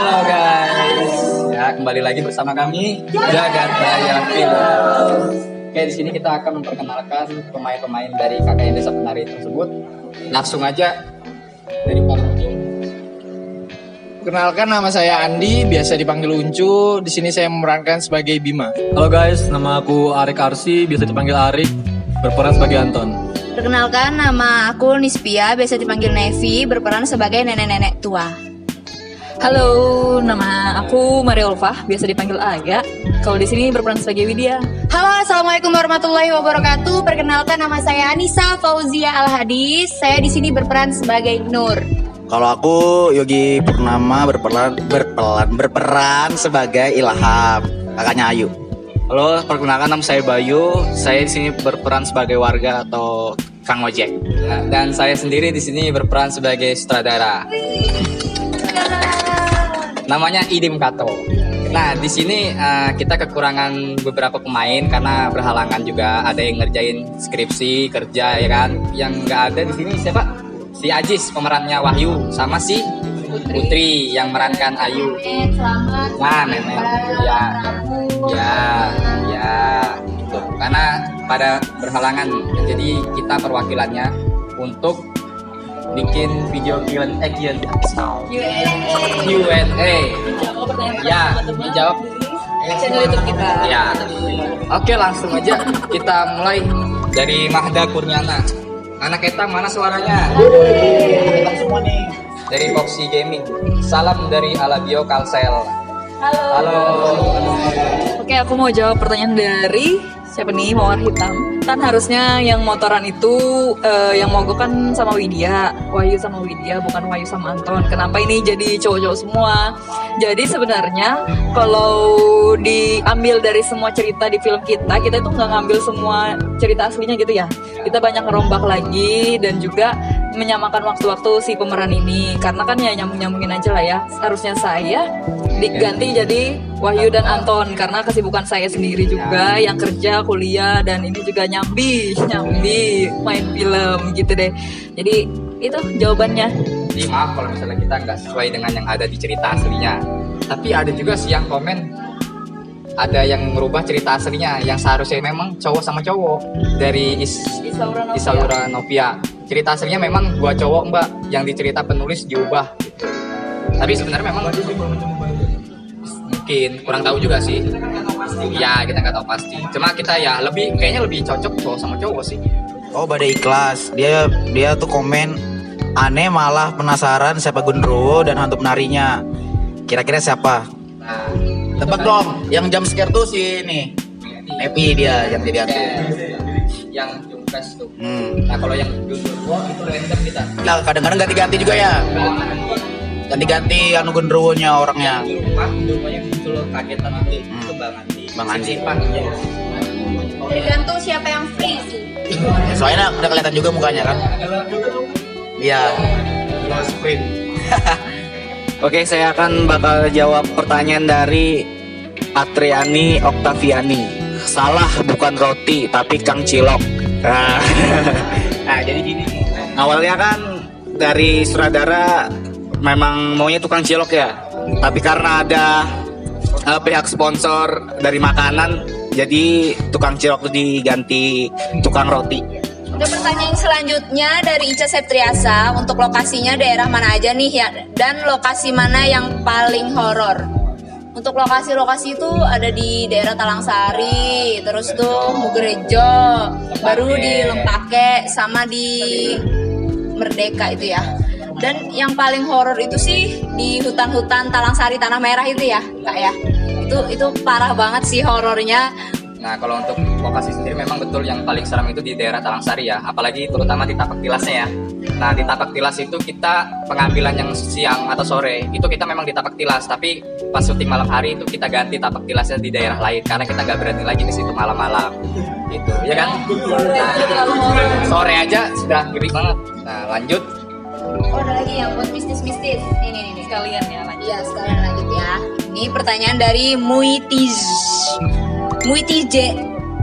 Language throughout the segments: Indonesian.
Halo guys, ya kembali lagi bersama kami Jagat Raya Film. Oke, di sini kita akan memperkenalkan pemain-pemain dari KKN Desa Penari tersebut. Langsung aja dari Pak Rukin. Kenalkan, nama saya Andi, biasa dipanggil Uncu. Di sini saya memerankan sebagai Bima. Halo guys, nama aku Arik Arsi, biasa dipanggil Arik, berperan sebagai Anton. Perkenalkan, nama aku Nispia, biasa dipanggil Nevi, berperan sebagai nenek-nenek tua. Halo, nama aku Maria Ulfah, biasa dipanggil Aga. Kalau di sini berperan sebagai Widya. Halo, assalamualaikum warahmatullahi wabarakatuh. Perkenalkan, nama saya Anissa Fauzia Al-Hadis. Saya di sini berperan sebagai Nur. Kalau aku Yogi Purnama berperan sebagai Ilham, kakaknya Ayu. Halo, perkenalkan nama saya Bayu. Saya di sini berperan sebagai warga atau Kang Ojek. Nah, dan saya sendiri di sini berperan sebagai sutradara. Namanya Idim Kato. Nah, di sini kita kekurangan beberapa pemain karena berhalangan juga. Ada yang ngerjain skripsi, kerja ya kan. Yang nggak ada di sini siapa? Si Ajis pemerannya Wahyu sama si Putri yang merankan Ayu. Selamat. Nah, Memet. Ya, gitu. Karena pada berhalangan, jadi kita perwakilannya untuk bikin video Q&A. Ya, dijawab Channel YouTube kita. ya. Oke, langsung aja kita mulai dari Mahda Kurniana. Anak kita mana suaranya? Kita semua nih. Dari Foxy Gaming. Salam dari Alabio Kalsel. Halo. Oke, aku mau jawab pertanyaan dari siapa nih? Mawar Hitam. Kan harusnya yang motoran itu yang mogok kan sama Widya, Wahyu sama Widya, bukan Wahyu sama Anton. Kenapa ini jadi cowok-cowok semua? Jadi sebenarnya kalau diambil dari semua cerita di film kita itu nggak ngambil semua cerita aslinya gitu ya. Kita banyak ngerombak lagi dan juga menyamakan waktu-waktu si pemeran ini. Karena kan ya nyambung-nyambungin aja lah ya. Harusnya saya diganti jadi Wahyu dan Anton karena kesibukan saya sendiri juga yang kerja, kuliah, dan ini juga nyambi main film gitu deh. Jadi itu jawabannya. Jadi maaf kalau misalnya kita nggak sesuai dengan yang ada di cerita aslinya. Tapi ada juga sih yang komen, ada yang merubah cerita aslinya yang seharusnya memang cowok sama cowok dari Isaura Novia. Cerita aslinya memang dua cowok mbak, yang di cerita penulis diubah. Tapi sebenarnya memang mungkin kurang tahu juga sih. Ya kita nggak tahu pasti. Cuma kita ya kayaknya lebih cocok cowok sama cowok sih. Oh, Badai Ikhlas. Dia tuh komen aneh malah penasaran siapa Gundurwo dan hantu penarinya. Kira-kira siapa? Nah, Tebak dong. Yang jump scare tuh si ini. Nepi dia yang jadi hantu. yang Jumpes tuh. Hmm. Nah kalau yang Gundurwo itu random kita. Nah, kadang-kadang ganti-ganti juga ya. Ganti-ganti anu Gundurwo-nya orangnya. Di rumah Gundurwonya muncul kagetan nanti itu Bang Andi. Tergantung siapa yang free sih. Soalnya udah kelihatan juga mukanya kan. Iya. Oke, saya akan bakal jawab pertanyaan dari Atriani Oktaviani. Salah, bukan roti, tapi Kang Cilok. Nah, jadi gini. Awalnya kan dari sutradara memang maunya tukang cilok ya. Tapi karena ada pihak sponsor dari makanan, jadi tukang cilok itu diganti tukang roti. Untuk pertanyaan selanjutnya dari Ica Septriasa, untuk lokasinya daerah mana aja nih ya, dan lokasi mana yang paling horor? Untuk lokasi-lokasi itu ada di daerah Talangsari, terus tuh Mugerejo, baru di Lempake, sama di Merdeka itu ya. Dan yang paling horor itu sih di hutan-hutan Talangsari Tanah Merah itu ya, Kak ya. Itu parah banget sih horornya. Nah kalau untuk lokasi sendiri memang betul yang paling seram itu di daerah Talangsari ya, apalagi terutama di tapak tilasnya ya. Nah di tapak tilas itu kita pengambilan yang siang atau sore itu kita memang di tapak tilas, tapi pas syuting malam hari itu kita ganti tapak tilasnya di daerah lain karena kita nggak berani lagi di situ malam-malam gitu ya kan. Nah, sore aja sudah ngeri banget. Nah lanjut. Oh ada lagi yang buat mistis-mistis. Ini Sekalian ya lanjut. Iya sekalian lanjut ya. Ini pertanyaan dari Muitiz J.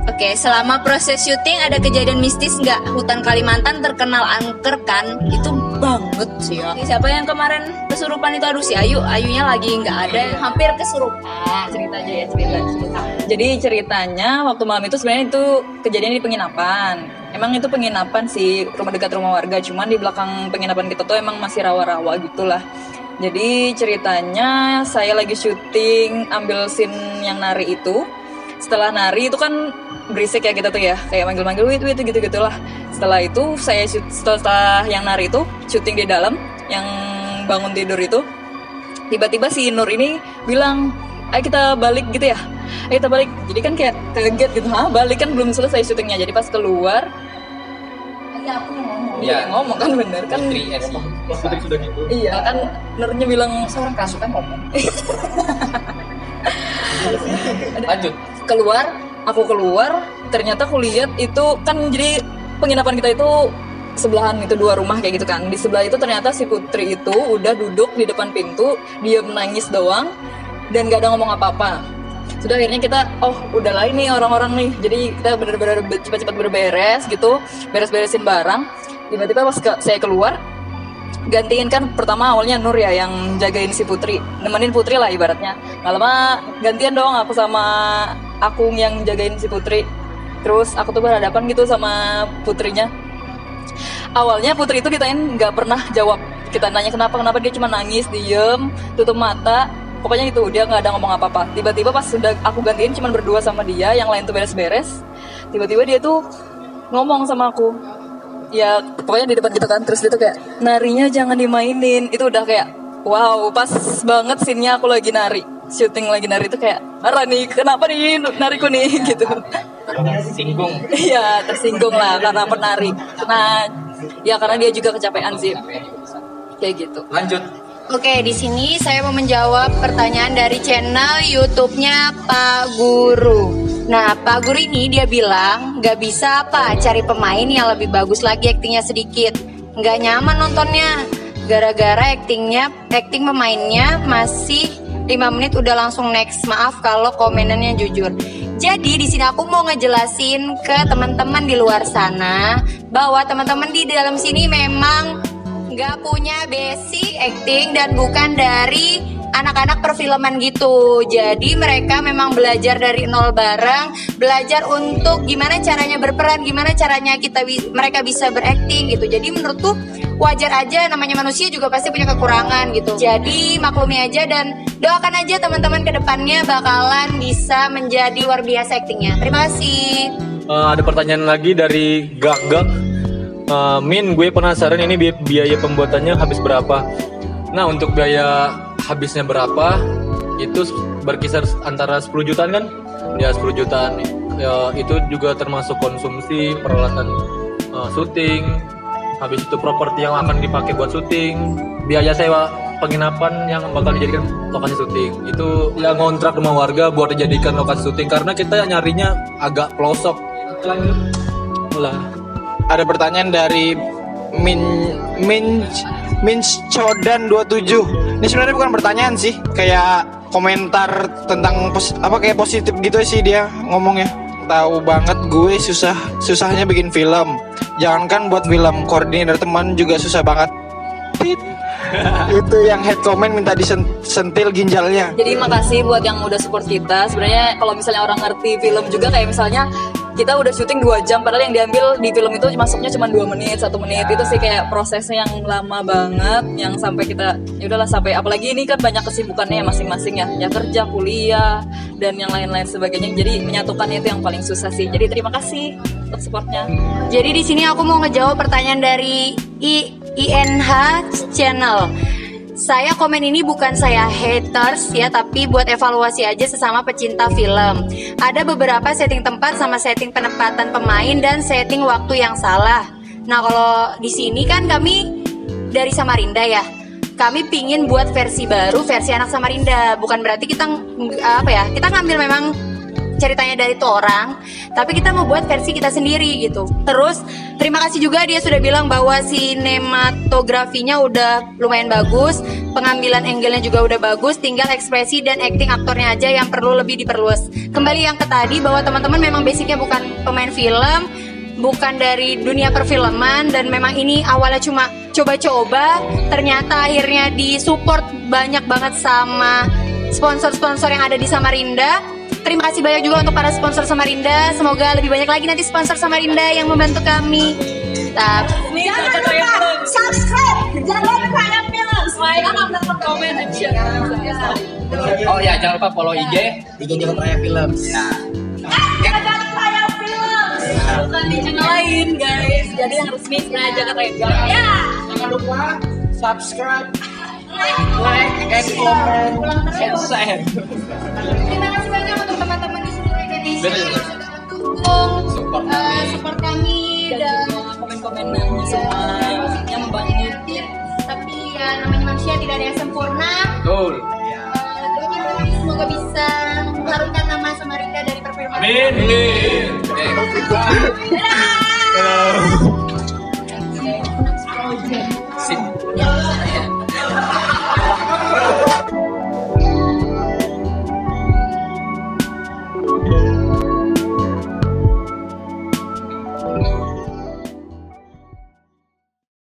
Oke, selama proses syuting ada kejadian mistis nggak? Hutan Kalimantan terkenal angker kan? Itu banget sih ya. Siapa yang kemarin kesurupan itu? Aduh, si Ayunya lagi nggak ada, hampir kesurupan. Cerita aja ya, cerita. Jadi ceritanya waktu malam itu sebenarnya itu kejadian di penginapan. Emang itu penginapan sih, rumah dekat rumah warga. Cuman di belakang penginapan kita tuh emang masih rawa-rawa gitulah. Jadi ceritanya saya lagi syuting ambil scene yang nari itu. Setelah nari itu kan berisik ya kita tuh ya, kayak manggil-manggil wait gitu-gitulah. Setelah itu setelah yang nari itu syuting di dalam, yang bangun tidur itu, tiba-tiba si Nur ini bilang, ayo kita balik gitu ya, ayo kita balik. Jadi kan kayak kaget gitu, balik kan belum selesai syutingnya. Jadi pas keluar, aku ngomong, ngomong kan bener kan. Putri sudah gitu. Iya kan, Nurnya bilang seorang kerasukan ngomong. Lanjut. Aku keluar, ternyata aku lihat itu kan, jadi penginapan kita itu sebelahan, itu 2 rumah kayak gitu kan. Di sebelah itu ternyata si Putri itu udah duduk di depan pintu, dia menangis doang dan gak ada ngomong apa-apa. Sudah akhirnya kita, udahlah ini orang-orang nih. Jadi kita benar-benar cepat-cepat berberes gitu, beres-beresin barang. Tiba-tiba pas saya keluar, gantiin kan pertama awalnya Nur ya yang jagain si Putri, nemenin Putri lah ibaratnya. Gak lama gantian dong aku sama Akung yang jagain si Putri. Terus aku tuh berhadapan gitu sama Putrinya. Awalnya Putri itu ditanyain gak pernah jawab. Kita nanya kenapa dia cuma nangis, diem, tutup mata. Pokoknya itu dia gak ada ngomong apa-apa. Tiba-tiba pas sudah aku gantiin cuma berdua sama dia, yang lain tuh beres-beres. Tiba-tiba dia tuh ngomong sama aku. Ya pokoknya di depan gitu kan. Terus dia tuh kayak, narinya jangan dimainin. Itu udah kayak wow, pas banget scene-nya aku lagi nari, syuting lagi nari itu kayak marah nih, kenapa nih nariku nih gitu. Tersinggung. Iya, tersinggung lah karena penari. Nah, ya karena dia juga kecapean sih. Kayak gitu. Lanjut. Oke, di sini saya mau menjawab pertanyaan dari channel YouTube-nya Pak Guru. Nah, Pak Guru ini dia bilang nggak bisa apa cari pemain yang lebih bagus lagi, aktingnya sedikit, nggak nyaman nontonnya. Gara-gara acting pemainnya masih 5 menit udah langsung next. Maaf kalau komenannya jujur. Jadi di sini aku mau ngejelasin ke teman-teman di luar sana bahwa teman-teman di dalam sini memang nggak punya basic acting dan bukan dari anak-anak perfilman gitu. Jadi mereka memang belajar dari nol bareng, belajar untuk gimana caranya berperan, gimana caranya mereka bisa berakting gitu. Jadi menurutku wajar aja, namanya manusia juga pasti punya kekurangan gitu. Jadi maklumi aja dan doakan aja teman-teman ke depannya bakalan bisa menjadi luar biasa aktingnya. Terima kasih. Ada pertanyaan lagi dari Gak. Min, gue penasaran ini biaya pembuatannya habis berapa? Nah, untuk biaya habisnya berapa? Itu berkisar antara 10 jutaan kan? Ya 10 jutaan. Ya, itu juga termasuk konsumsi, peralatan syuting, habis itu properti yang akan dipakai buat syuting, biaya sewa penginapan yang bakal dijadikan lokasi syuting. Itu ya ngontrak rumah warga buat dijadikan lokasi syuting karena kita nyarinya agak pelosok. Mulai. Ada pertanyaan dari Mincodan 27. Ini sebenarnya bukan pertanyaan sih, kayak komentar tentang kayak positif gitu sih dia ngomongnya. Tahu banget gue susahnya bikin film. Jangankan buat film, koordinator teman juga susah banget. Itu yang head comment minta disentil ginjalnya. Jadi makasih buat yang udah support kita. Sebenarnya kalau misalnya orang ngerti film juga, kayak misalnya kita udah syuting 2 jam padahal yang diambil di film itu masuknya cuma 2 menit, 1 menit. Itu sih kayak prosesnya yang lama banget, yang sampai kita ya udahlah, sampai apalagi ini kan banyak kesibukannya masing-masing ya kerja, kuliah dan yang lain-lain sebagainya. Jadi menyatukannya itu yang paling susah sih. Jadi terima kasih untuk supportnya. Jadi di sini aku mau ngejawab pertanyaan dari INH Channel. Saya komen ini bukan saya haters ya, tapi buat evaluasi aja sesama pecinta film. Ada beberapa setting tempat sama setting penempatan pemain dan setting waktu yang salah. Nah, kalau di sini kan kami dari Samarinda ya. Kami pingin buat versi baru, versi anak Samarinda. Bukan berarti kita kita ngambil memang ceritanya dari tuh orang, tapi kita mau buat versi kita sendiri gitu. Terus terima kasih juga dia sudah bilang bahwa sinematografinya udah lumayan bagus, pengambilan angle-nya juga udah bagus, tinggal ekspresi dan acting aktornya aja yang perlu lebih diperluas. Kembali yang ke tadi bahwa teman-teman memang basicnya bukan pemain film, bukan dari dunia perfilman dan memang ini awalnya cuma coba-coba, ternyata akhirnya disupport banyak banget sama sponsor-sponsor yang ada di Samarinda. Terima kasih banyak juga untuk para sponsor Samarinda. Semoga lebih banyak lagi nanti sponsor Samarinda yang membantu kami. Jangan lupa subscribe, jangan lupa film, like, comment, and share. Oh ya, jangan lupa follow IG Jagat Raya Films. Jagat Raya Film. Bukan di channel lain, guys. Jadi yang resmi sebenarnya Jagat Raya Film. Ya. Jangan lupa subscribe, like, and comment, and share. Terima kasih banyak untuk teman-teman di seluruh Indonesia yang sudah mendukung support kami dan Komen-komen dan semua yang membangun. tapi ya namanya manusia tidak ada yang sempurna. betul. Doakan kami semoga bisa mengharumkan nama Samarinda dari perfilman. Amin.